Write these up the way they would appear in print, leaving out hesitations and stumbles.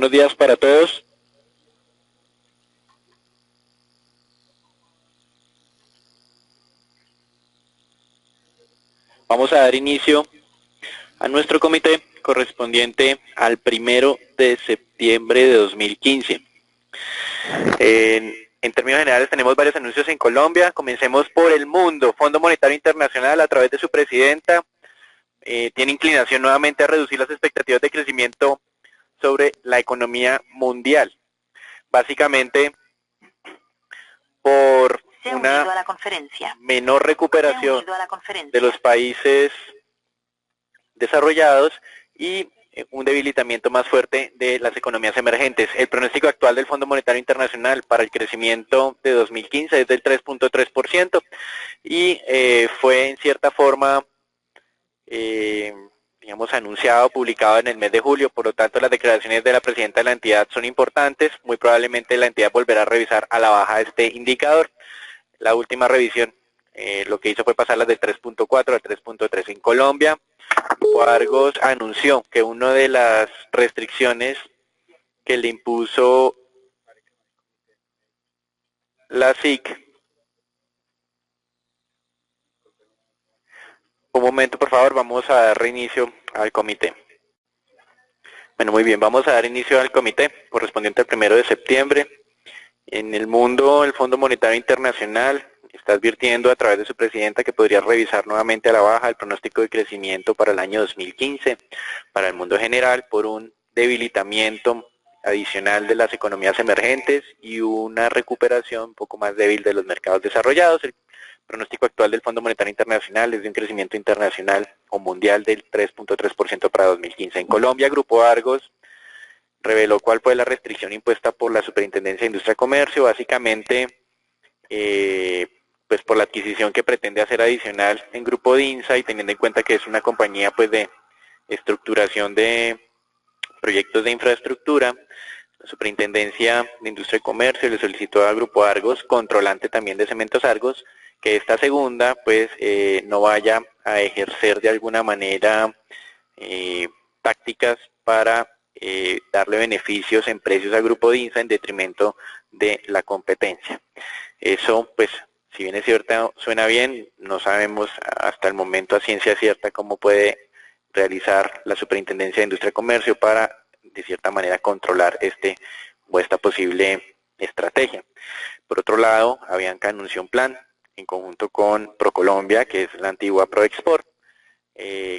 buenos días para todos. Vamos a dar inicio a nuestro comité correspondiente al 1 de septiembre de 2015. En términos generales tenemos varios anuncios en Colombia. Comencemos por el mundo. Fondo Monetario Internacional, a través de su presidenta, tiene inclinación nuevamente a reducir las expectativas de crecimiento sobre la economía mundial. Básicamente por una menor recuperación de los países desarrollados y un debilitamiento más fuerte de las economías emergentes. El pronóstico actual del Fondo Monetario Internacional para el crecimiento de 2015 es del 3.3% y fue en cierta forma digamos, anunciado, publicado en el mes de julio. Por lo tanto, las declaraciones de la presidenta de la entidad son importantes. Muy probablemente la entidad volverá a revisar a la baja este indicador. La última revisión lo que hizo fue pasarlas del 3.4 al 3.3 en Colombia. Grupo Argos anunció que una de las restricciones que le impuso la SIC. Un momento, por favor, vamos a dar reinicio al comité. Bueno, muy bien, vamos a dar inicio al comité correspondiente al 1 de septiembre. En el mundo, el Fondo Monetario Internacional está advirtiendo a través de su presidenta que podría revisar nuevamente a la baja el pronóstico de crecimiento para el año 2015 para el mundo general por un debilitamiento adicional de las economías emergentes y una recuperación un poco más débil de los mercados desarrollados. El pronóstico actual del Fondo Monetario Internacional es de un crecimiento internacional o mundial del 3.3% para 2015. En Colombia, Grupo Argos reveló cuál fue la restricción impuesta por la Superintendencia de Industria y Comercio, básicamente pues por la adquisición que pretende hacer adicional en Grupo DINSA, y teniendo en cuenta que es una compañía pues de estructuración de proyectos de infraestructura. La Superintendencia de Industria y Comercio le solicitó a Grupo Argos, controlante también de Cementos Argos, que esta segunda pues no vaya a ejercer de alguna manera tácticas para darle beneficios en precios al Grupo DINSA en detrimento de la competencia. Eso, pues, si bien es cierto, suena bien, no sabemos hasta el momento a ciencia cierta cómo puede realizar la Superintendencia de Industria y Comercio para, de cierta manera, controlar esta posible estrategia. Por otro lado, Avianca anunció un plan en conjunto con ProColombia, que es la antigua ProExport,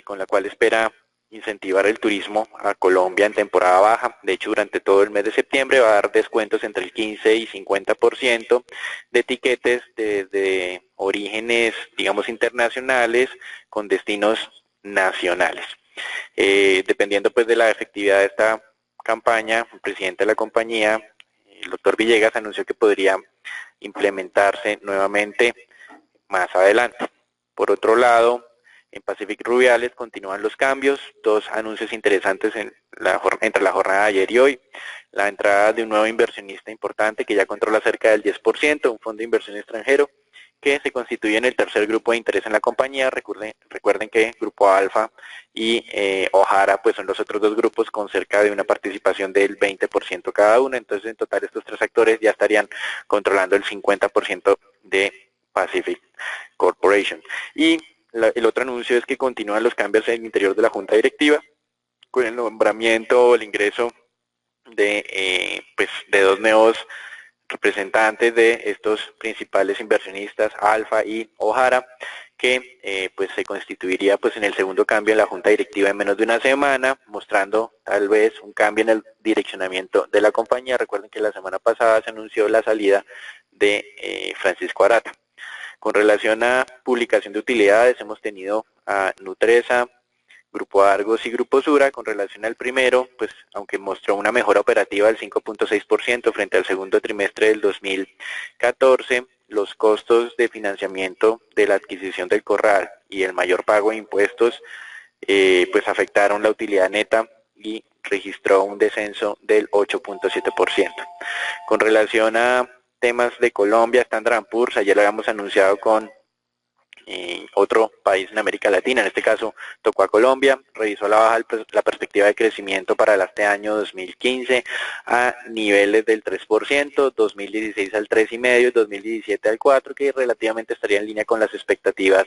con la cual espera incentivar el turismo a Colombia en temporada baja. De hecho, durante todo el mes de septiembre va a dar descuentos entre el 15 y 50% de tiquetes de orígenes, digamos, internacionales con destinos nacionales. Dependiendo pues de la efectividad de esta campaña, el presidente de la compañía, el doctor Villegas, anunció que podría implementarse nuevamente más adelante. Por otro lado, en Pacific Rubiales continúan los cambios, dos anuncios interesantes entre la jornada de ayer y hoy. La entrada de un nuevo inversionista importante que ya controla cerca del 10%, un fondo de inversión extranjero que se constituye en el tercer grupo de interés en la compañía. Recuerden que Grupo Alfa y Ojara pues son los otros dos grupos con cerca de una participación del 20% cada uno. Entonces, en total, estos tres actores ya estarían controlando el 50% de Pacific Corporation. Y el otro anuncio es que continúan los cambios en el interior de la Junta Directiva, con el nombramiento o el ingreso de dos nuevos representantes de estos principales inversionistas, Alfa y Ojara, que pues se constituiría pues en el segundo cambio en la Junta Directiva en menos de una semana, mostrando tal vez un cambio en el direccionamiento de la compañía. Recuerden que la semana pasada se anunció la salida de Francisco Arata. Con relación a publicación de utilidades, hemos tenido a Nutresa, Grupo Argos y Grupo Sura. Con relación al primero, pues aunque mostró una mejora operativa del 5.6% frente al segundo trimestre del 2014, los costos de financiamiento de la adquisición del corral y el mayor pago de impuestos pues afectaron la utilidad neta y registró un descenso del 8.7%. Con relación a temas de Colombia, Standard & Poor's, ayer lo habíamos anunciado con otro país en América Latina, en este caso tocó a Colombia, revisó a la baja la perspectiva de crecimiento para este año 2015 a niveles del 3%, 2016 al 3,5% y 2017 al 4%, que relativamente estaría en línea con las expectativas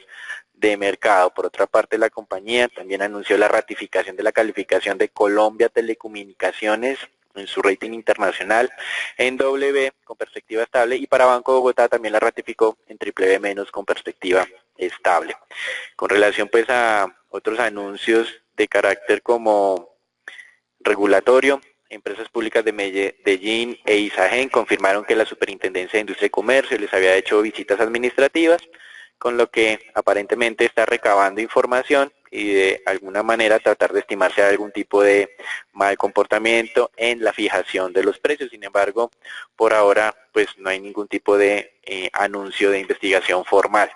de mercado. Por otra parte, la compañía también anunció la ratificación de la calificación de Colombia Telecomunicaciones en su rating internacional en W con perspectiva estable, y para Banco de Bogotá también la ratificó en BBB- con perspectiva estable. Con relación pues a otros anuncios de carácter como regulatorio, empresas públicas de Medellín e Isagen confirmaron que la Superintendencia de Industria y Comercio les había hecho visitas administrativas, con lo que aparentemente está recabando información y de alguna manera tratar de estimar si hay algún tipo de mal comportamiento en la fijación de los precios. Sin embargo, por ahora pues no hay ningún tipo de anuncio de investigación formal.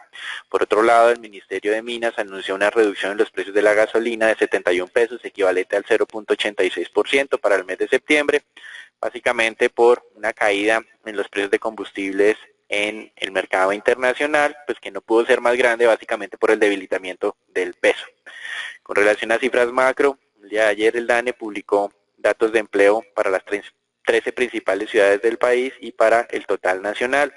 Por otro lado, el Ministerio de Minas anunció una reducción en los precios de la gasolina de 71 pesos, equivalente al 0.86% para el mes de septiembre, básicamente por una caída en los precios de combustibles en el mercado internacional, pues que no pudo ser más grande básicamente por el debilitamiento del peso. Con relación a cifras macro, el día de ayer el DANE publicó datos de empleo para las 13 principales ciudades del país y para el total nacional.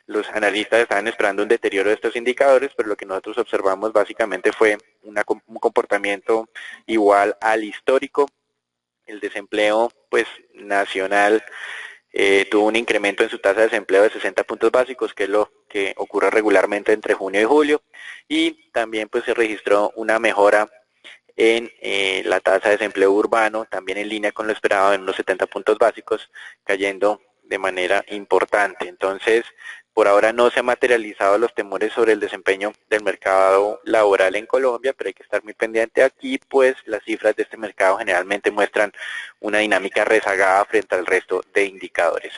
Los analistas estaban esperando un deterioro de estos indicadores, pero lo que nosotros observamos básicamente fue un comportamiento igual al histórico. El desempleo pues nacional tuvo un incremento en su tasa de desempleo de 60 puntos básicos, que es lo que ocurre regularmente entre junio y julio, y también pues se registró una mejora en la tasa de desempleo urbano, también en línea con lo esperado, en unos 70 puntos básicos, cayendo de manera importante. Entonces, por ahora no se han materializado los temores sobre el desempeño del mercado laboral en Colombia, pero hay que estar muy pendiente aquí, pues las cifras de este mercado generalmente muestran una dinámica rezagada frente al resto de indicadores.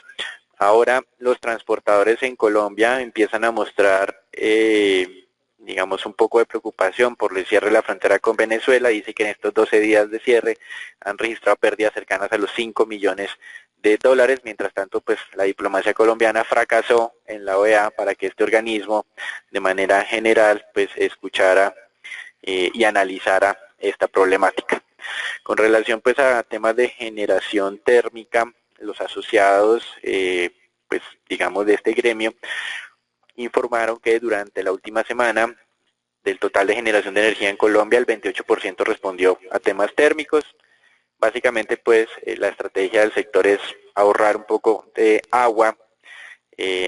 Ahora los transportadores en Colombia empiezan a mostrar digamos un poco de preocupación por el cierre de la frontera con Venezuela. Dice que en estos 12 días de cierre han registrado pérdidas cercanas a los 5 millones de dólares. Mientras tanto, pues la diplomacia colombiana fracasó en la OEA para que este organismo de manera general pues escuchara y analizara esta problemática. Con relación pues a temas de generación térmica, los asociados pues digamos de este gremio informaron que durante la última semana del total de generación de energía en Colombia, el 28% respondió a temas térmicos. Básicamente pues la estrategia del sector es ahorrar un poco de agua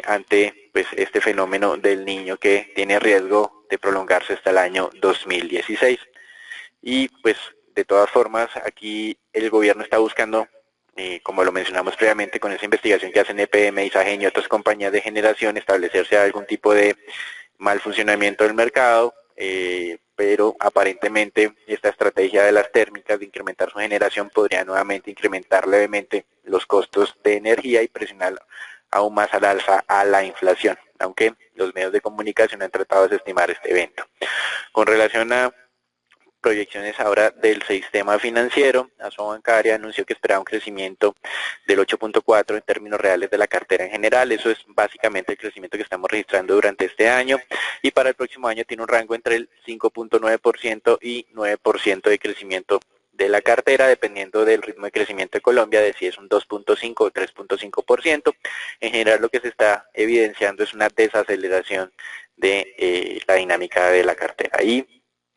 ante pues este fenómeno del Niño, que tiene riesgo de prolongarse hasta el año 2016. Y pues de todas formas aquí el gobierno está buscando, como lo mencionamos previamente con esa investigación que hacen EPM, Isagen y otras compañías de generación, establecerse algún tipo de mal funcionamiento del mercado, pero aparentemente esta estrategia de las térmicas de incrementar su generación podría nuevamente incrementar levemente los costos de energía y presionar aún más al alza a la inflación, aunque los medios de comunicación han tratado de desestimar este evento. Con relación a proyecciones ahora del sistema financiero, Bancaria anunció que esperaba un crecimiento del 8.4 en términos reales de la cartera en general. Eso es básicamente el crecimiento que estamos registrando durante este año, y para el próximo año tiene un rango entre el 5.9% y 9% de crecimiento de la cartera, dependiendo del ritmo de crecimiento de Colombia, de si es un 2.5 o 3.5%. En general lo que se está evidenciando es una desaceleración de la dinámica de la cartera. Y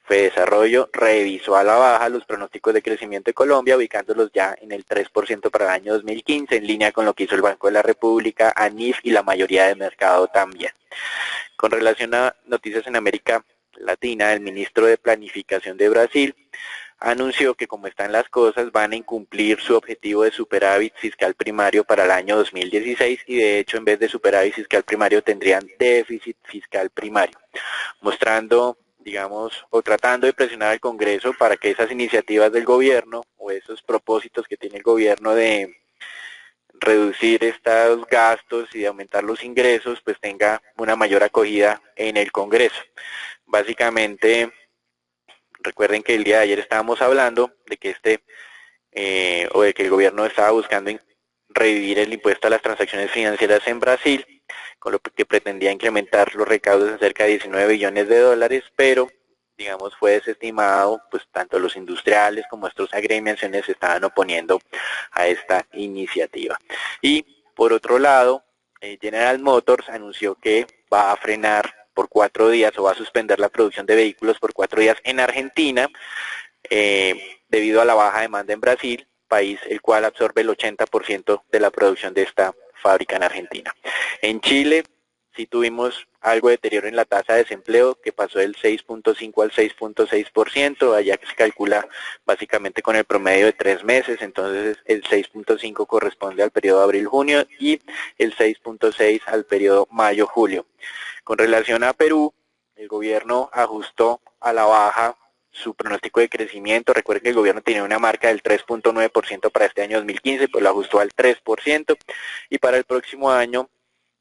Fedesarrollo revisó a la baja los pronósticos de crecimiento de Colombia, ubicándolos ya en el 3% para el año 2015, en línea con lo que hizo el Banco de la República, ANIF y la mayoría del mercado también. Con relación a noticias en América Latina, el ministro de Planificación de Brasil anunció que, como están las cosas, van a incumplir su objetivo de superávit fiscal primario para el año 2016, y de hecho en vez de superávit fiscal primario tendrían déficit fiscal primario, mostrando, digamos, o tratando de presionar al Congreso para que esas iniciativas del gobierno o esos propósitos que tiene el gobierno de reducir estos gastos y de aumentar los ingresos, pues tenga una mayor acogida en el Congreso. Básicamente, recuerden que el día de ayer estábamos hablando de que o de que el gobierno estaba buscando revivir el impuesto a las transacciones financieras en Brasil, con lo que pretendía incrementar los recaudos en cerca de 19 billones de dólares, pero digamos fue desestimado, pues tanto los industriales como estos agremiaciones se estaban oponiendo a esta iniciativa. Y por otro lado, General Motors anunció que va a frenar por 4 días o va a suspender la producción de vehículos por 4 días en Argentina, debido a la baja demanda en Brasil, país el cual absorbe el 80% de la producción de esta fábrica en Argentina. En Chile sí tuvimos algo de deterioro en la tasa de desempleo, que pasó del 6.5 al 6.6%, allá que se calcula básicamente con el promedio de 3 meses, entonces el 6.5 corresponde al periodo abril-junio y el 6.6 al periodo mayo-julio. Con relación a Perú, el gobierno ajustó a la baja su pronóstico de crecimiento. Recuerden que el gobierno tenía una marca del 3.9% para este año 2015, pues lo ajustó al 3%, y para el próximo año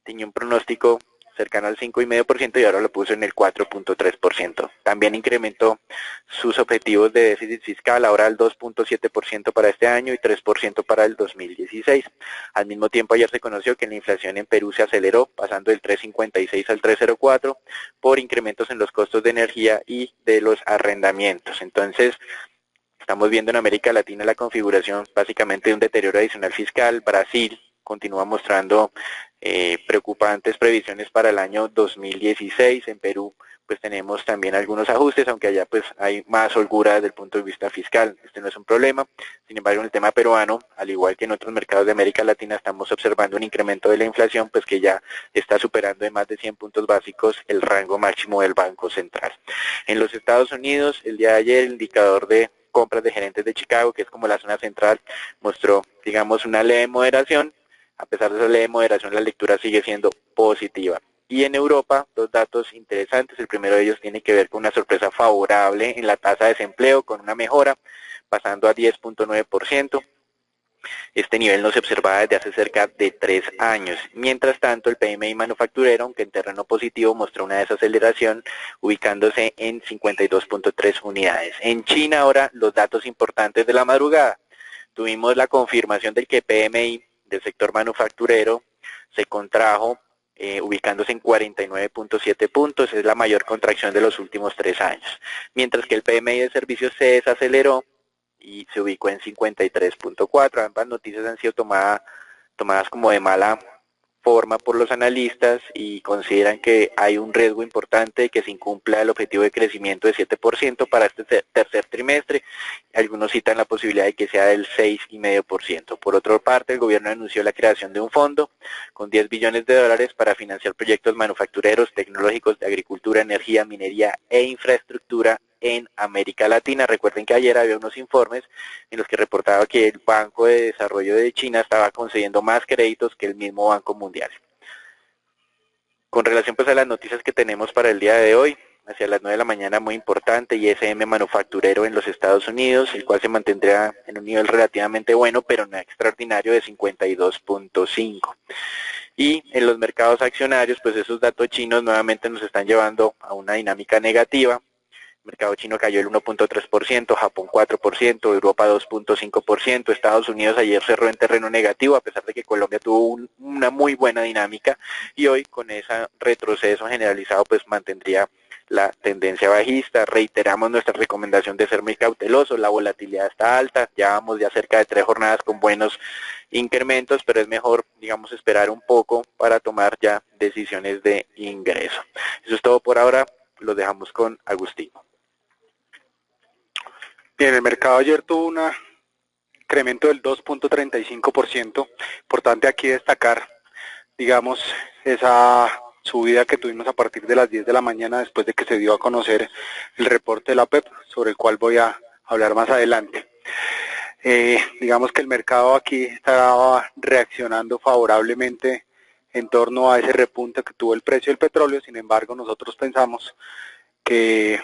tenía un pronóstico cercano al 5,5% y ahora lo puso en el 4.3%. También incrementó sus objetivos de déficit fiscal, ahora al 2.7% para este año y 3% para el 2016. Al mismo tiempo, ayer se conoció que la inflación en Perú se aceleró, pasando del 3.56 al 3.04 por incrementos en los costos de energía y de los arrendamientos. Entonces, estamos viendo en América Latina la configuración básicamente de un deterioro adicional fiscal. Brasil continúa mostrando preocupantes previsiones para el año 2016. En Perú pues tenemos también algunos ajustes, aunque allá pues hay más holgura desde el punto de vista fiscal. Este no es un problema. Sin embargo, en el tema peruano, al igual que en otros mercados de América Latina, estamos observando un incremento de la inflación, pues que ya está superando en más de 100 puntos básicos el rango máximo del Banco Central. En los Estados Unidos, el día de ayer, el indicador de compras de gerentes de Chicago, que es como la zona central, mostró, digamos, una leve moderación. A pesar de esa leve moderación, la lectura sigue siendo positiva. Y en Europa, dos datos interesantes. El primero de ellos tiene que ver con una sorpresa favorable en la tasa de desempleo, con una mejora, pasando a 10.9%. Este nivel no se observaba desde hace cerca de 3 años. Mientras tanto, el PMI manufacturero, aunque en terreno positivo, mostró una desaceleración, ubicándose en 52.3 unidades. En China, ahora, los datos importantes de la madrugada. Tuvimos la confirmación del que PMI del sector manufacturero se contrajo, ubicándose en 49.7 puntos, es la mayor contracción de los últimos 3 años. Mientras que el PMI de servicios se desaceleró y se ubicó en 53.4. Ambas noticias han sido tomadas como de mala forma por los analistas y consideran que hay un riesgo importante de que se incumpla el objetivo de crecimiento de 7% para este tercer trimestre. Algunos citan la posibilidad de que sea del 6,5%. Por otra parte, el gobierno anunció la creación de un fondo con 10 billones de dólares para financiar proyectos manufactureros, tecnológicos, de agricultura, energía, minería e infraestructura en América Latina. Recuerden que ayer había unos informes en los que reportaba que el Banco de Desarrollo de China estaba concediendo más créditos que el mismo Banco Mundial. Con relación pues a las noticias que tenemos para el día de hoy, hacia las 9 de la mañana muy importante, ISM manufacturero en los Estados Unidos, el cual se mantendrá en un nivel relativamente bueno, pero no extraordinario, de 52.5. Y en los mercados accionarios, pues esos datos chinos nuevamente nos están llevando a una dinámica negativa. El mercado chino cayó el 1.3%, Japón 4%, Europa 2.5%, Estados Unidos ayer cerró en terreno negativo, a pesar de que Colombia tuvo una muy buena dinámica, y hoy con ese retroceso generalizado pues mantendría la tendencia bajista. Reiteramos nuestra recomendación de ser muy cautelosos, la volatilidad está alta, ya vamos ya cerca de 3 jornadas con buenos incrementos, pero es mejor, digamos, esperar un poco para tomar ya decisiones de ingreso. Eso es todo por ahora, los dejamos con Agustín. Bien, el mercado ayer tuvo un incremento del 2.35%. Importante aquí destacar, digamos, esa subida que tuvimos a partir de las 10 de la mañana después de que se dio a conocer el reporte de la OPEP, sobre el cual voy a hablar más adelante. Digamos que el mercado aquí estaba reaccionando favorablemente en torno a ese repunte que tuvo el precio del petróleo. Sin embargo, nosotros pensamos que,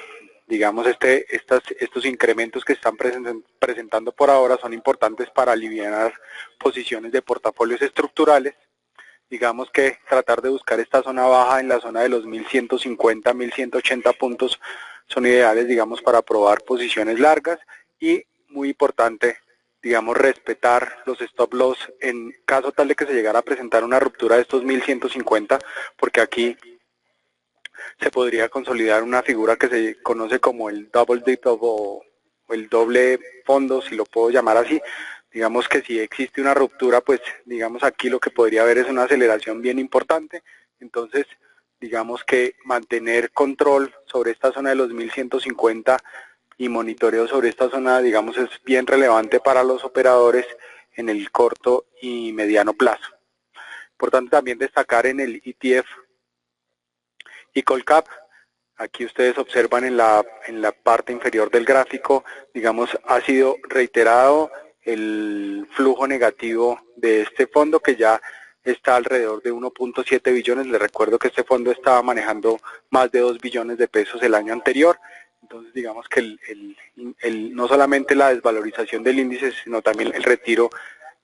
digamos, estos incrementos que están presentando por ahora son importantes para aliviar posiciones de portafolios estructurales. Digamos que tratar de buscar esta zona baja en la zona de los 1150, 1180 puntos son ideales, digamos, para probar posiciones largas. Y muy importante, digamos, respetar los stop loss en caso tal de que se llegara a presentar una ruptura de estos 1150, porque aquí se podría consolidar una figura que se conoce como el double dip o el doble fondo, si lo puedo llamar así. Digamos que si existe una ruptura, pues digamos aquí lo que podría haber es una aceleración bien importante. Entonces, digamos que mantener control sobre esta zona de los 1150 y monitoreo sobre esta zona, digamos, es bien relevante para los operadores en el corto y mediano plazo. Por tanto, también destacar en el ETF y Colcap, aquí ustedes observan en la parte inferior del gráfico, digamos, ha sido reiterado el flujo negativo de este fondo que ya está alrededor de 1.7 billones. Les recuerdo que este fondo estaba manejando más de 2 billones de pesos el año anterior. Entonces, digamos que no solamente la desvalorización del índice, sino también el retiro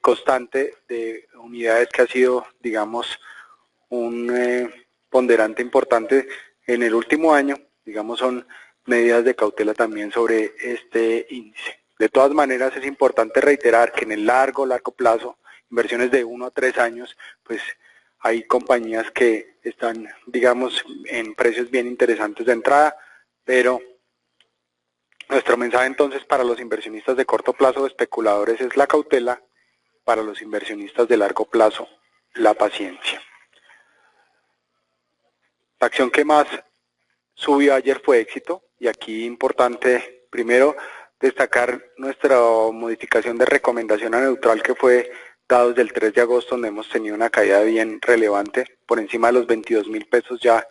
constante de unidades que ha sido, digamos, un ponderante importante en el último año, digamos, son medidas de cautela también sobre este índice. De todas maneras, es importante reiterar que en el largo plazo, inversiones de 1 a 3 años, pues hay compañías que están, digamos, en precios bien interesantes de entrada, pero nuestro mensaje entonces para los inversionistas de corto plazo o especuladores es la cautela, para los inversionistas de largo plazo, la paciencia. La acción que más subió ayer fue Éxito, y aquí importante primero destacar nuestra modificación de recomendación a neutral que fue dado desde el 3 de agosto, donde hemos tenido una caída bien relevante, por encima de los 22.000 pesos ya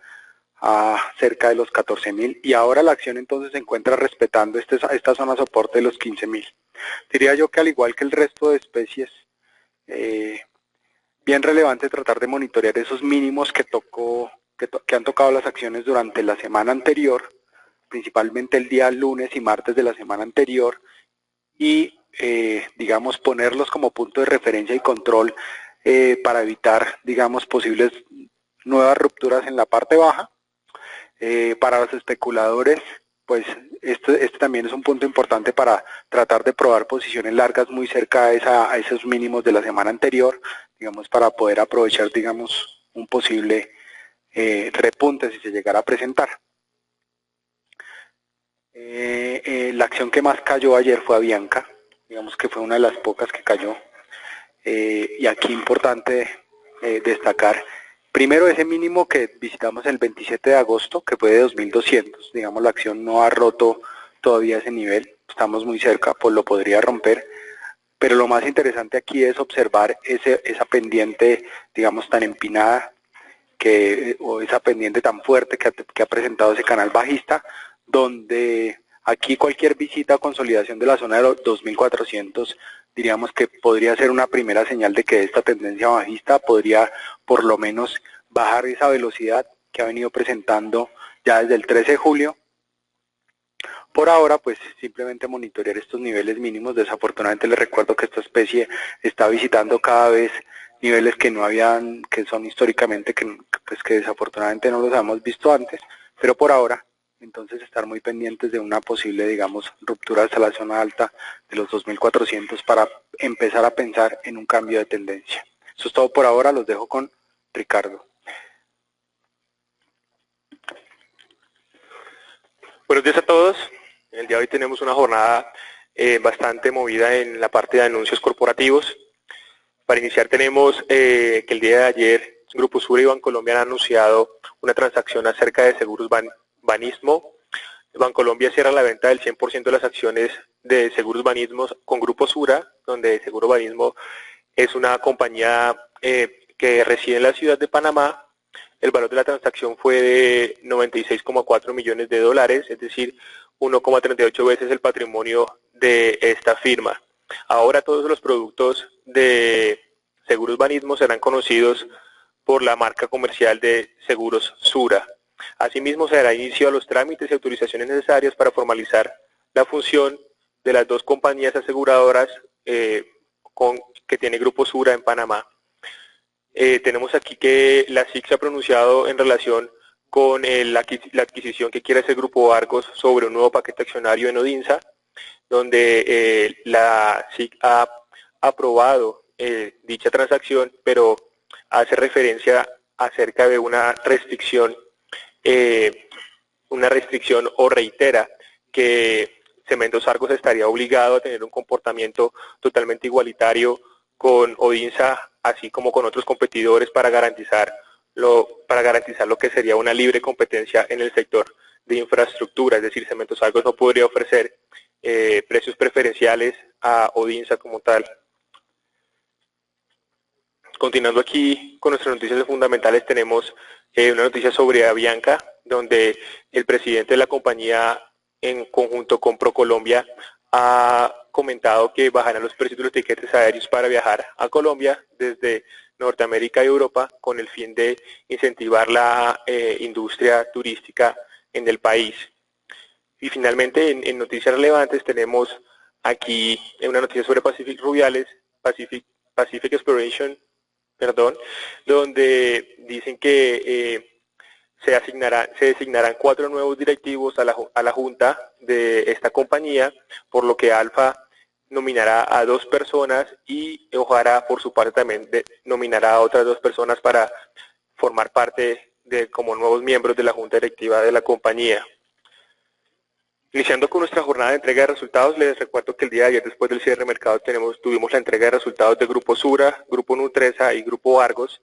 a cerca de los 14.000, y ahora la acción entonces se encuentra respetando esta zona soporte de los 15.000. Diría yo que al igual que el resto de especies, bien relevante tratar de monitorear esos mínimos que han tocado las acciones durante la semana anterior, principalmente el día lunes y martes de la semana anterior, y digamos ponerlos como punto de referencia y control para evitar, digamos, posibles nuevas rupturas en la parte baja. Para los especuladores, pues este también es un punto importante para tratar de probar posiciones largas muy cerca a esos mínimos de la semana anterior, digamos, para poder aprovechar, digamos, un posible repunte si se llegara a presentar. La acción que más cayó ayer fue Avianca, digamos que fue una de las pocas que cayó, y aquí importante destacar primero ese mínimo que visitamos el 27 de agosto, que fue de 2.200, digamos la acción no ha roto todavía ese nivel, estamos muy cerca, pues lo podría romper, pero lo más interesante aquí es observar esa pendiente, digamos, tan empinada, o esa pendiente tan fuerte que ha presentado ese canal bajista, donde aquí cualquier visita o consolidación de la zona de los 2.400, diríamos que podría ser una primera señal de que esta tendencia bajista podría por lo menos bajar esa velocidad que ha venido presentando ya desde el 13 de julio. Por ahora, pues simplemente monitorear estos niveles mínimos. Desafortunadamente les recuerdo que esta especie está visitando cada vez niveles que no habían, que son históricamente, que desafortunadamente no los habíamos visto antes, pero por ahora, entonces estar muy pendientes de una posible, digamos, ruptura hasta la zona alta de los 2.400 para empezar a pensar en un cambio de tendencia. Eso es todo por ahora, los dejo con Ricardo. Buenos días a todos. El día de hoy tenemos una jornada bastante movida en la parte de anuncios corporativos. Para iniciar tenemos que el día de ayer Grupo Sura y Bancolombia han anunciado una transacción acerca de Seguros Banismo. Bancolombia cierra la venta del 100% de las acciones de Seguros Banismo con Grupo Sura, donde Seguro Banismo es una compañía que reside en la ciudad de Panamá. El valor de la transacción fue de 96,4 millones de dólares, es decir, 1,38 veces el patrimonio de esta firma. Ahora todos los productos de Seguros Banismo serán conocidos por la marca comercial de Seguros Sura. Asimismo, se dará inicio a los trámites y autorizaciones necesarias para formalizar la función de las dos compañías aseguradoras que tiene Grupo Sura en Panamá. Tenemos aquí que la SIC se ha pronunciado en relación con la adquisición que quiere hacer Grupo Argos sobre un nuevo paquete accionario en Odinsa. donde la SIC ha aprobado dicha transacción, pero hace referencia acerca de una restricción o reitera que Cementos Argos estaría obligado a tener un comportamiento totalmente igualitario con Odinsa, así como con otros competidores para garantizar lo que sería una libre competencia en el sector de infraestructura. Es decir, Cementos Argos no podría ofrecer precios preferenciales a Odinsa como tal. Continuando aquí con nuestras noticias fundamentales, tenemos una noticia sobre Avianca, donde el presidente de la compañía, en conjunto con ProColombia, ha comentado que bajarán los precios de los tiquetes aéreos para viajar a Colombia desde Norteamérica y Europa, con el fin de incentivar la industria turística en el país. Y finalmente, en noticias relevantes, tenemos aquí una noticia sobre Pacific Exploration, donde dicen que se designarán 4 nuevos directivos a la junta de esta compañía, por lo que Alfa nominará a 2 personas y Ojara, por su parte, también nominará a otras 2 personas para formar parte como nuevos miembros de la junta directiva de la compañía. Iniciando con nuestra jornada de entrega de resultados, les recuerdo que el día de ayer, después del cierre de mercado, tuvimos la entrega de resultados de Grupo Sura, Grupo Nutresa y Grupo Argos,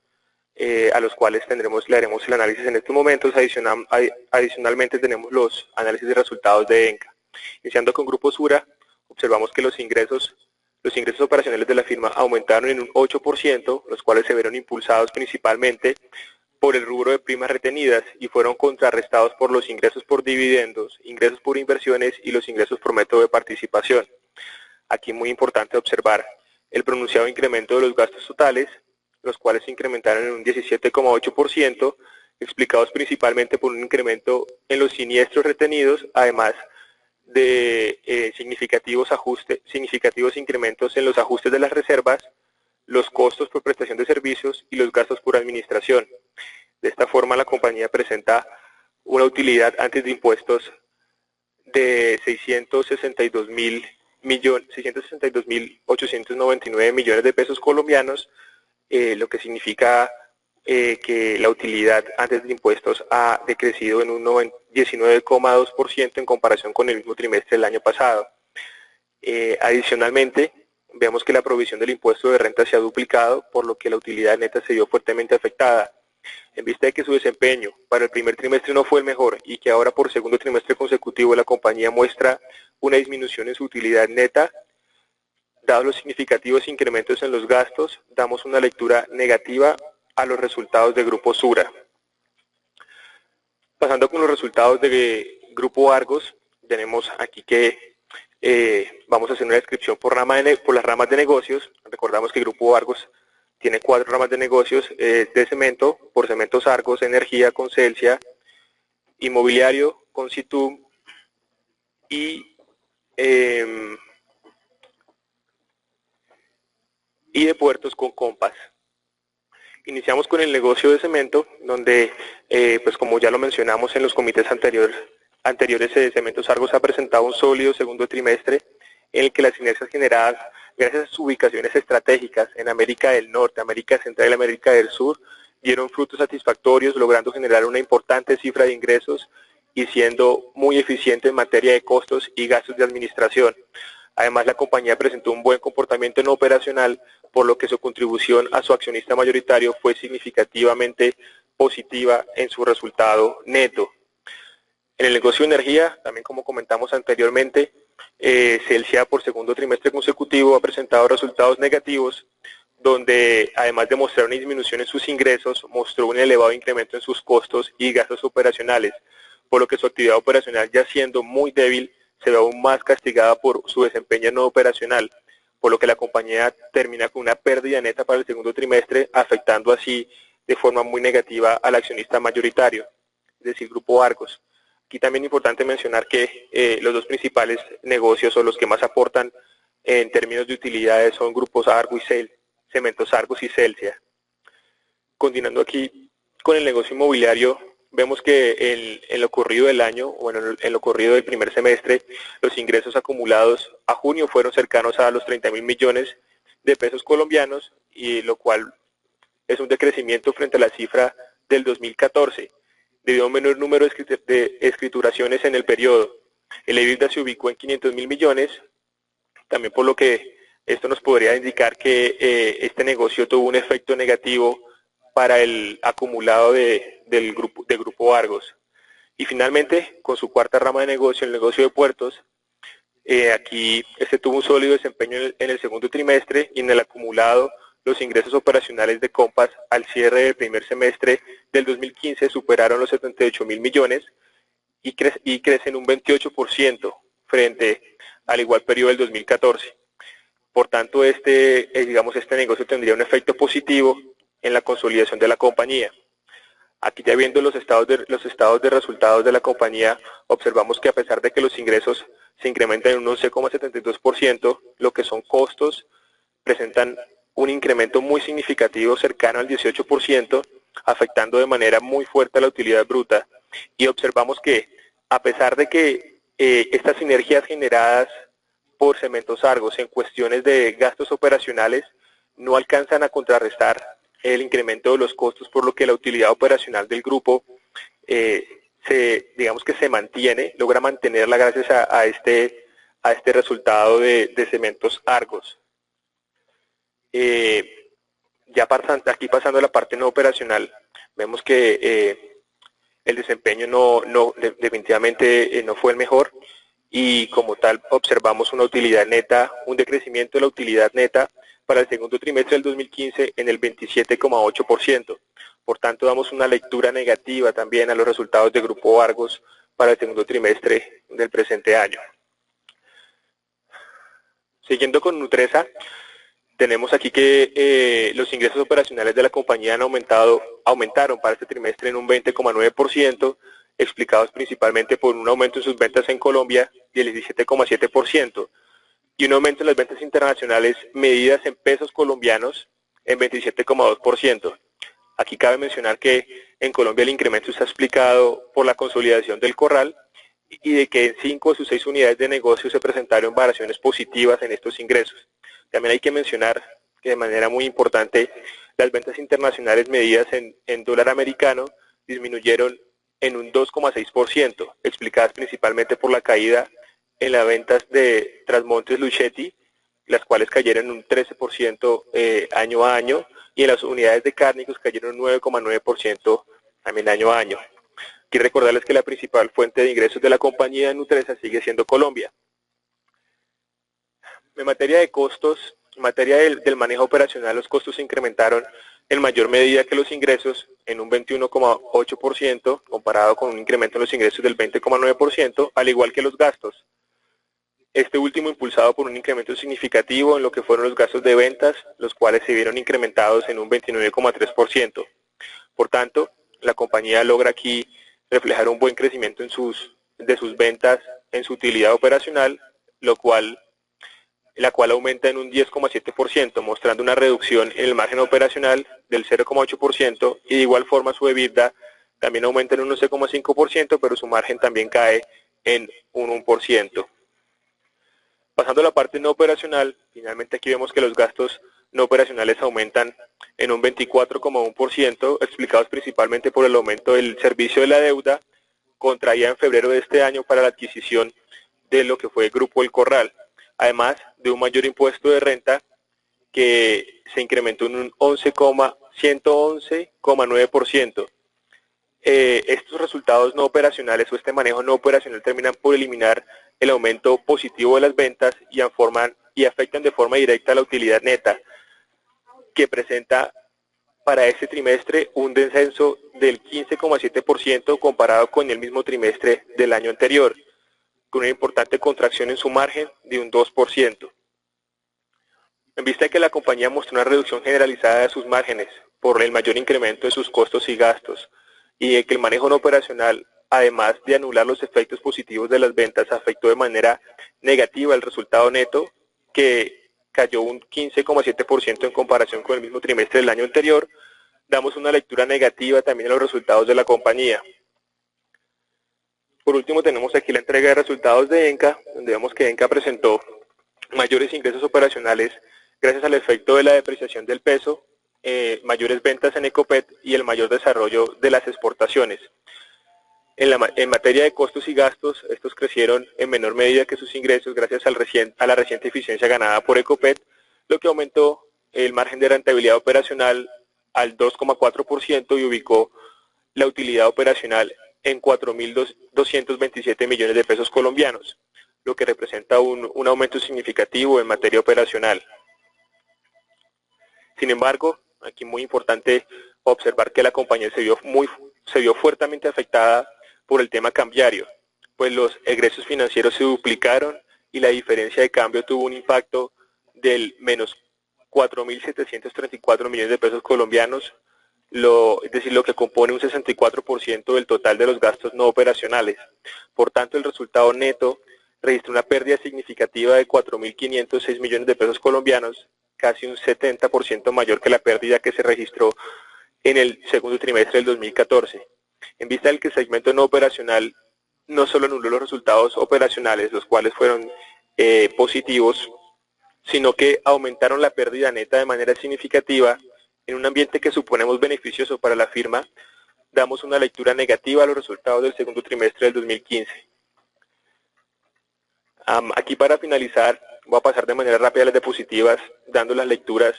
a los cuales le haremos el análisis en estos momentos. Adicionalmente tenemos los análisis de resultados de ENCA. Iniciando con Grupo Sura, observamos que los ingresos operacionales de la firma aumentaron en un 8%, los cuales se vieron impulsados principalmente por el rubro de primas retenidas y fueron contrarrestados por los ingresos por dividendos, ingresos por inversiones y los ingresos por método de participación. Aquí muy importante observar el pronunciado incremento de los gastos totales, los cuales se incrementaron en un 17,8%, explicados principalmente por un incremento en los siniestros retenidos, además de significativos incrementos en los ajustes de las reservas, los costos por prestación de servicios y los gastos por administración. De esta forma, la compañía presenta una utilidad antes de impuestos de 662.899 millones de pesos colombianos, lo que significa que la utilidad antes de impuestos ha decrecido en un 19,2% en comparación con el mismo trimestre del año pasado. Adicionalmente, vemos que la provisión del impuesto de renta se ha duplicado, por lo que la utilidad neta se vio fuertemente afectada. En vista de que su desempeño para el primer trimestre no fue el mejor y que ahora por segundo trimestre consecutivo la compañía muestra una disminución en su utilidad neta, dados los significativos incrementos en los gastos, damos una lectura negativa a los resultados de Grupo Sura. Pasando con los resultados de Grupo Argos, tenemos aquí que vamos a hacer una descripción por las ramas de negocios. Recordamos que Grupo Argos tiene 4 ramas de negocios de cemento, por Cementos Argos, energía con Celsia, inmobiliario con Citum y de puertos con Compass. Iniciamos con el negocio de cemento, donde, pues como ya lo mencionamos en los comités anteriores, Cementos Argos ha presentado un sólido segundo trimestre en el que las sinergias generadas gracias a sus ubicaciones estratégicas en América del Norte, América Central y América del Sur, dieron frutos satisfactorios, logrando generar una importante cifra de ingresos y siendo muy eficiente en materia de costos y gastos de administración. Además, la compañía presentó un buen comportamiento no operacional, por lo que su contribución a su accionista mayoritario fue significativamente positiva en su resultado neto. En el negocio de energía, también como comentamos anteriormente, Celsia por segundo trimestre consecutivo ha presentado resultados negativos, donde además de mostrar una disminución en sus ingresos, mostró un elevado incremento en sus costos y gastos operacionales, por lo que su actividad operacional, ya siendo muy débil, se ve aún más castigada por su desempeño no operacional, por lo que la compañía termina con una pérdida neta para el segundo trimestre, afectando así de forma muy negativa al accionista mayoritario, es decir, Grupo Argos. Aquí también es importante mencionar que los 2 principales negocios o los que más aportan en términos de utilidades son Grupos Argos y Cementos Argos y Celsia. Continuando aquí con el negocio inmobiliario, vemos que en lo ocurrido del año, bueno, en lo ocurrido del primer semestre, los ingresos acumulados a junio fueron cercanos a los 30.000 millones de pesos colombianos, y lo cual es un decrecimiento frente a la cifra del 2014, debido a un menor número de escrituraciones en el periodo. El EBITDA se ubicó en 500.000 millones, también por lo que esto nos podría indicar que este negocio tuvo un efecto negativo para el acumulado del Grupo Argos. Y finalmente, con su cuarta rama de negocio, el negocio de puertos, aquí este tuvo un sólido desempeño en el segundo trimestre, y en el acumulado los ingresos operacionales de Compass al cierre del primer semestre del 2015 superaron los 78.000 millones y crecen un 28% frente al igual periodo del 2014. Por tanto, este negocio tendría un efecto positivo en la consolidación de la compañía. Aquí, ya viendo los estados de resultados de la compañía, observamos que a pesar de que los ingresos se incrementan en un 11,72%, lo que son costos presentan un incremento muy significativo cercano al 18%, afectando de manera muy fuerte a la utilidad bruta. Y observamos que a pesar de que estas sinergias generadas por Cementos Argos en cuestiones de gastos operacionales no alcanzan a contrarrestar el incremento de los costos, por lo que la utilidad operacional del grupo se mantiene, logra mantenerla gracias a este resultado de Cementos Argos. Aquí pasando a la parte no operacional, vemos que el desempeño definitivamente no fue el mejor, y como tal observamos una utilidad neta, un decrecimiento de la utilidad neta para el segundo trimestre del 2015 en el 27,8%. Por tanto, damos una lectura negativa también a los resultados de Grupo Argos para el segundo trimestre del presente año. Siguiendo con Nutresa, tenemos aquí que los ingresos operacionales de la compañía aumentaron para este trimestre en un 20,9%, explicados principalmente por un aumento en sus ventas en Colombia del 17,7% y un aumento en las ventas internacionales medidas en pesos colombianos en 27,2%. Aquí cabe mencionar que en Colombia el incremento está explicado por la consolidación del Corral y de que en 5 de sus 6 unidades de negocio se presentaron variaciones positivas en estos ingresos. También hay que mencionar que de manera muy importante las ventas internacionales medidas en dólar americano disminuyeron en un 2,6%, explicadas principalmente por la caída en las ventas de Trasmontes Luchetti, las cuales cayeron en un 13% año a año, y en las unidades de cárnicos cayeron un 9,9% también año a año. Quiero recordarles que la principal fuente de ingresos de la compañía de Nutresa sigue siendo Colombia. En materia de costos, en materia del manejo operacional, los costos se incrementaron en mayor medida que los ingresos, en un 21,8%, comparado con un incremento en los ingresos del 20,9%, al igual que los gastos. Este último impulsado por un incremento significativo en lo que fueron los gastos de ventas, los cuales se vieron incrementados en un 29,3%. Por tanto, la compañía logra aquí reflejar un buen crecimiento de sus ventas en su utilidad operacional, la cual aumenta en un 10,7%, mostrando una reducción en el margen operacional del 0,8%, y de igual forma su EBITDA también aumenta en un 11,5%, pero su margen también cae en un 1%. Pasando a la parte no operacional, finalmente aquí vemos que los gastos no operacionales aumentan en un 24,1%, explicados principalmente por el aumento del servicio de la deuda contraída en febrero de este año para la adquisición de lo que fue el Grupo El Corral, además de un mayor impuesto de renta que se incrementó en un 111,9%. Estos resultados no operacionales o este manejo no operacional terminan por eliminar el aumento positivo de las ventas y afectan de forma directa la utilidad neta, que presenta para este trimestre un descenso del 15,7% comparado con el mismo trimestre del año anterior, con una importante contracción en su margen de un 2%. En vista de que la compañía mostró una reducción generalizada de sus márgenes por el mayor incremento de sus costos y gastos, y de que el manejo no operacional, además de anular los efectos positivos de las ventas, afectó de manera negativa el resultado neto, que cayó un 15,7% en comparación con el mismo trimestre del año anterior, damos una lectura negativa también a los resultados de la compañía. Por último tenemos aquí la entrega de resultados de ENCA, donde vemos que ENCA presentó mayores ingresos operacionales gracias al efecto de la depreciación del peso, mayores ventas en Ecopet y el mayor desarrollo de las exportaciones. En materia de costos y gastos, estos crecieron en menor medida que sus ingresos gracias a la reciente eficiencia ganada por Ecopet, lo que aumentó el margen de rentabilidad operacional al 2,4% y ubicó la utilidad operacional en 4.227 millones de pesos colombianos, lo que representa un aumento significativo en materia operacional. Sin embargo, aquí muy importante observar que la compañía se vio fuertemente afectada por el tema cambiario, pues los egresos financieros se duplicaron y la diferencia de cambio tuvo un impacto del menos 4.734 millones de pesos colombianos, es decir, lo que compone un 64% del total de los gastos no operacionales. Por tanto, el resultado neto registró una pérdida significativa de 4.506 millones de pesos colombianos, casi un 70% mayor que la pérdida que se registró en el segundo trimestre del 2014. En vista del que el segmento no operacional no solo anuló los resultados operacionales, los cuales fueron positivos, sino que aumentaron la pérdida neta de manera significativa. En un ambiente que suponemos beneficioso para la firma, damos una lectura negativa a los resultados del segundo trimestre del 2015. Aquí para finalizar, voy a pasar de manera rápida a las diapositivas, dando las lecturas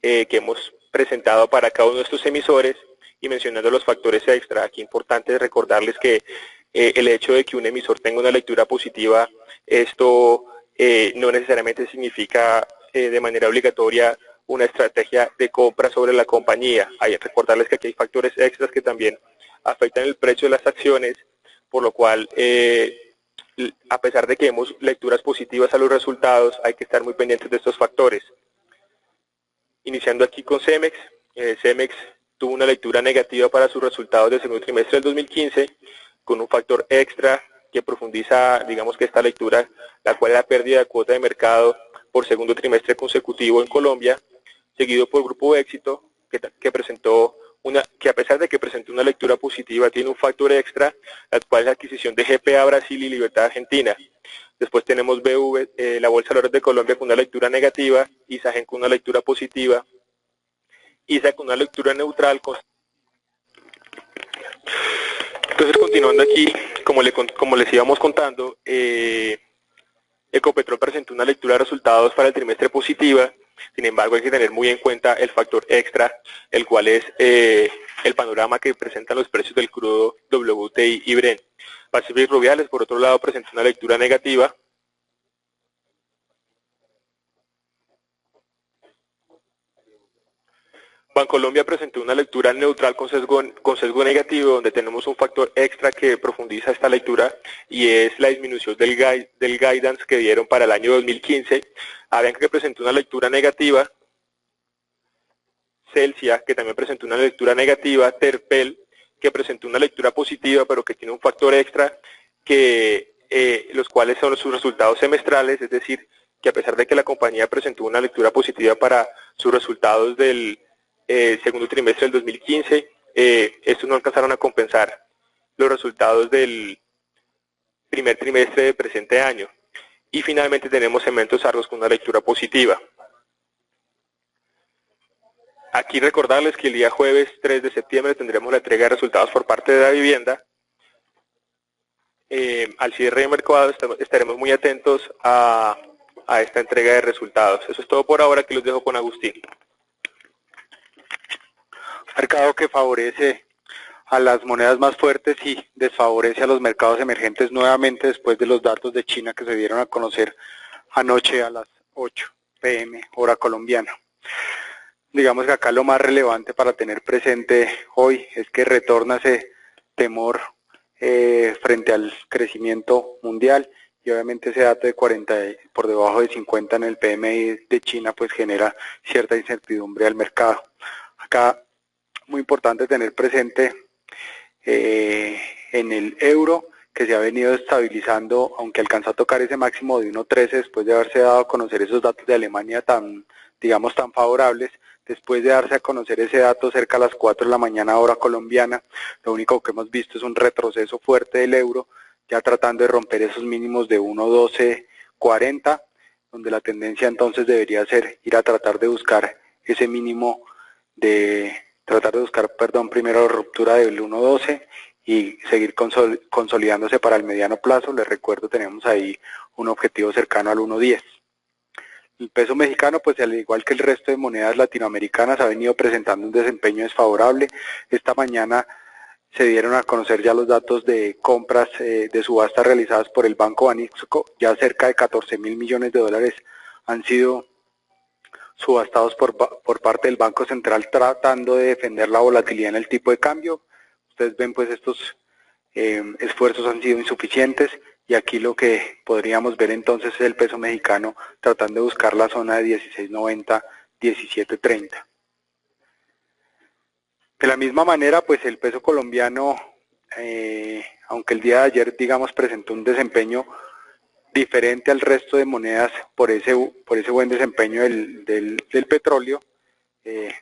que hemos presentado para cada uno de estos emisores y mencionando los factores extra. Aquí importante recordarles que el hecho de que un emisor tenga una lectura positiva, esto no necesariamente significa de manera obligatoria una estrategia de compra sobre la compañía. Hay que recordarles que aquí hay factores extras que también afectan el precio de las acciones, por lo cual a pesar de que vemos lecturas positivas a los resultados, hay que estar muy pendientes de estos factores. Iniciando aquí con Cemex, Cemex tuvo una lectura negativa para sus resultados del segundo trimestre del 2015, con un factor extra que profundiza, digamos que esta lectura, la cual es la pérdida de cuota de mercado por segundo trimestre consecutivo en Colombia, seguido por Grupo Éxito, que a pesar de que presentó una lectura positiva, tiene un factor extra, la cual es la adquisición de GPA Brasil y Libertad Argentina. Después tenemos BV, la Bolsa de Valores de Colombia con una lectura negativa, ISAGEN con una lectura positiva, ISA con una lectura neutral. Entonces, continuando aquí, como les íbamos contando, Ecopetrol presentó una lectura de resultados para el trimestre positiva. Sin embargo, hay que tener muy en cuenta el factor extra, el cual es el panorama que presentan los precios del crudo WTI y Brent. Pacific Rubiales, por otro lado, presentó una lectura negativa. Bancolombia presentó una lectura neutral con sesgo negativo, donde tenemos un factor extra que profundiza esta lectura y es la disminución del guidance que dieron para el año 2015. Avianca, que presentó una lectura negativa. Celsia, que también presentó una lectura negativa. Terpel, que presentó una lectura positiva, pero que tiene un factor extra, los cuales son sus resultados semestrales, es decir, que a pesar de que la compañía presentó una lectura positiva para sus resultados del segundo trimestre del 2015, estos no alcanzaron a compensar los resultados del primer trimestre del presente año. Y finalmente tenemos Cementos Argos con una lectura positiva. Aquí recordarles que el día jueves 3 de septiembre tendremos la entrega de resultados por parte de la vivienda. Al cierre de mercado estaremos muy atentos a esta entrega de resultados. Eso es todo por ahora, que los dejo con Agustín. Mercado que favorece a las monedas más fuertes y desfavorece a los mercados emergentes nuevamente después de los datos de China que se dieron a conocer anoche a las 8 p.m. hora colombiana. Digamos que acá lo más relevante para tener presente hoy es que retorna ese temor frente al crecimiento mundial, y obviamente ese dato de 40 por debajo de 50 en el PMI de China pues genera cierta incertidumbre al mercado. Acá muy importante tener presente en el euro, que se ha venido estabilizando, aunque alcanzó a tocar ese máximo de 1.13 después de haberse dado a conocer esos datos de Alemania tan favorables. Después de darse a conocer ese dato cerca a las 4 de la mañana hora colombiana, lo único que hemos visto es un retroceso fuerte del euro, ya tratando de romper esos mínimos de 1.1240, donde la tendencia entonces debería ser ir a tratar de buscar ese mínimo primero ruptura del 1.12 y seguir consolidándose para el mediano plazo. Les recuerdo, tenemos ahí un objetivo cercano al 1.10. El peso mexicano, pues al igual que el resto de monedas latinoamericanas, ha venido presentando un desempeño desfavorable. Esta mañana se dieron a conocer ya los datos de compras de subastas realizadas por el Banco Banisco. Ya cerca de 14.000 millones de dólares han sido subastados por parte del Banco Central, tratando de defender la volatilidad en el tipo de cambio. Ustedes ven, pues estos esfuerzos han sido insuficientes, y aquí lo que podríamos ver entonces es el peso mexicano tratando de buscar la zona de 16.90, 17.30. De la misma manera, pues el peso colombiano, aunque el día de ayer, digamos, presentó un desempeño diferente al resto de monedas por ese buen desempeño del petróleo,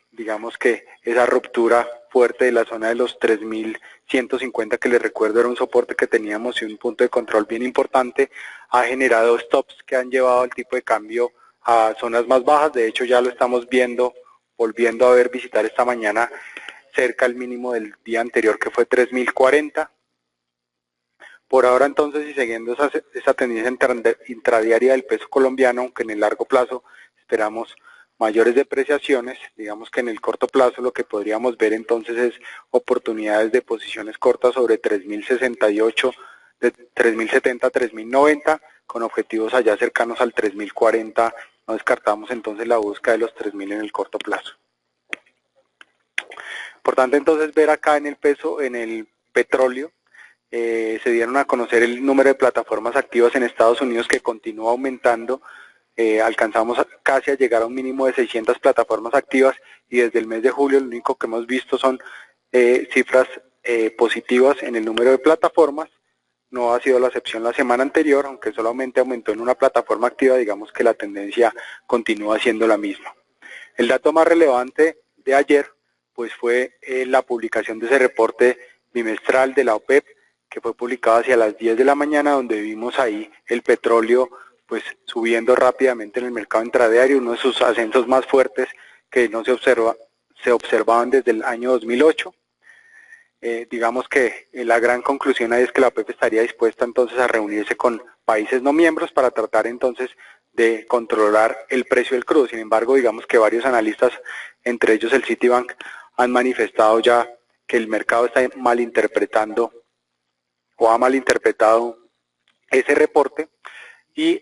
digamos que esa ruptura fuerte de la zona de los 3.150, que les recuerdo era un soporte que teníamos y un punto de control bien importante, ha generado stops que han llevado el tipo de cambio a zonas más bajas. De hecho, ya lo estamos viendo, volviendo a ver visitar esta mañana cerca al mínimo del día anterior, que fue 3.040. Por ahora entonces, y siguiendo esa tendencia intradiaria del peso colombiano, aunque en el largo plazo esperamos mayores depreciaciones, digamos que en el corto plazo lo que podríamos ver entonces es oportunidades de posiciones cortas sobre 3.068, de 3.070 a 3.090, con objetivos allá cercanos al 3.040. No descartamos entonces la búsqueda de los 3.000 en el corto plazo. Importante entonces ver acá en el petróleo, se dieron a conocer el número de plataformas activas en Estados Unidos, que continúa aumentando. Alcanzamos casi a llegar a un mínimo de 600 plataformas activas, y desde el mes de julio lo único que hemos visto son cifras positivas en el número de plataformas. No ha sido la excepción la semana anterior, aunque solamente aumentó en una plataforma activa. Digamos que la tendencia continúa siendo la misma. El dato más relevante de ayer pues fue la publicación de ese reporte bimestral de la OPEP, que fue publicado hacia las 10 de la mañana, donde vimos ahí el petróleo pues subiendo rápidamente en el mercado intradiario, uno de sus ascensos más fuertes que no se observaban desde el año 2008. Digamos que la gran conclusión ahí es que la OPEP estaría dispuesta entonces a reunirse con países no miembros para tratar entonces de controlar el precio del crudo. Sin embargo, digamos que varios analistas, entre ellos el Citibank, han manifestado ya que el mercado está malinterpretando o ha malinterpretado ese reporte, y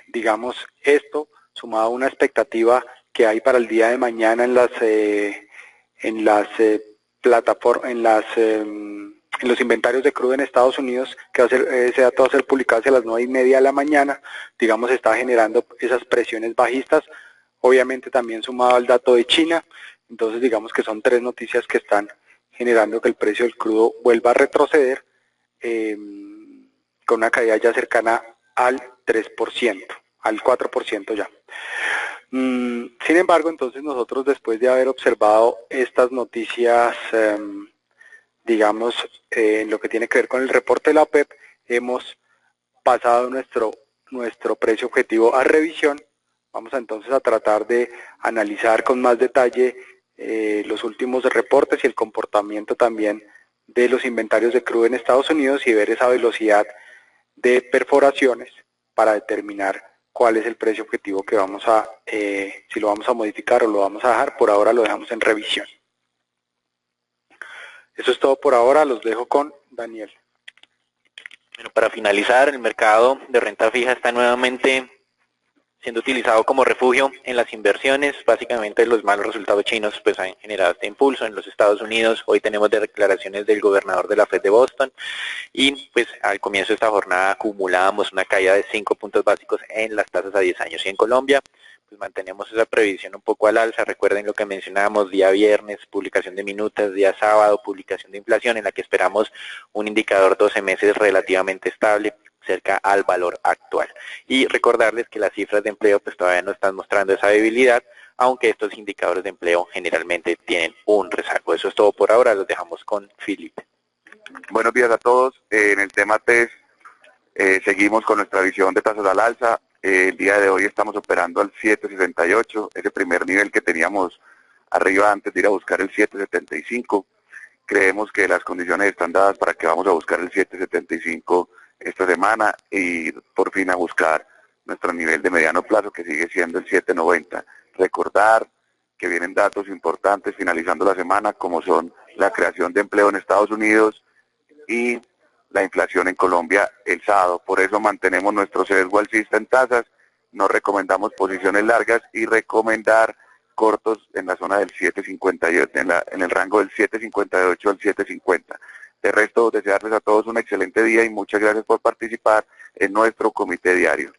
digamos esto sumado a una expectativa que hay para el día de mañana en los inventarios de crudo en Estados Unidos, que ese dato va a ser publicado hacia las 9:30 de la mañana. Digamos, está generando esas presiones bajistas, obviamente también sumado al dato de China. Entonces digamos que son tres noticias que están generando que el precio del crudo vuelva a retroceder, con una caída ya cercana al 3%, al 4% ya. Sin embargo, entonces nosotros, después de haber observado estas noticias, digamos, en lo que tiene que ver con el reporte de la OPEP, hemos pasado nuestro precio objetivo a revisión. Vamos entonces a tratar de analizar con más detalle los últimos reportes y el comportamiento también de los inventarios de crudo en Estados Unidos, y ver esa velocidad de perforaciones para determinar cuál es el precio objetivo que vamos a, si lo vamos a modificar o lo vamos a dejar. Por ahora lo dejamos en revisión. Eso es todo por ahora, los dejo con Daniel. Bueno, para finalizar, el mercado de renta fija está nuevamente siendo utilizado como refugio en las inversiones. Básicamente los malos resultados chinos pues han generado este impulso en los Estados Unidos. Hoy tenemos declaraciones del gobernador de la Fed de Boston, y pues al comienzo de esta jornada acumulábamos una caída de 5 puntos básicos en las tasas a 10 años. Y en Colombia pues mantenemos esa previsión un poco al alza. Recuerden lo que mencionábamos: día viernes, publicación de minutas; día sábado, publicación de inflación, en la que esperamos un indicador 12 meses relativamente estable, cerca al valor actual. Y recordarles que las cifras de empleo pues todavía no están mostrando esa debilidad, aunque estos indicadores de empleo generalmente tienen un rezago. Eso es todo por ahora, los dejamos con Felipe. Buenos días a todos. En el tema test Seguimos con nuestra visión de tasas al alza. El día de hoy estamos operando al 7.68, ese primer nivel que teníamos arriba antes de ir a buscar el 7.75. Creemos que las condiciones están dadas para que vamos a buscar el 7.75 esta semana y por fin a buscar nuestro nivel de mediano plazo, que sigue siendo el 7.90. Recordar que vienen datos importantes finalizando la semana, como son la creación de empleo en Estados Unidos y la inflación en Colombia el sábado. Por eso mantenemos nuestro sesgo alcista en tasas, no recomendamos posiciones largas y recomendar cortos en la zona del 7.58, en el rango del 7.58 al 7.50. De resto, desearles a todos un excelente día y muchas gracias por participar en nuestro comité diario.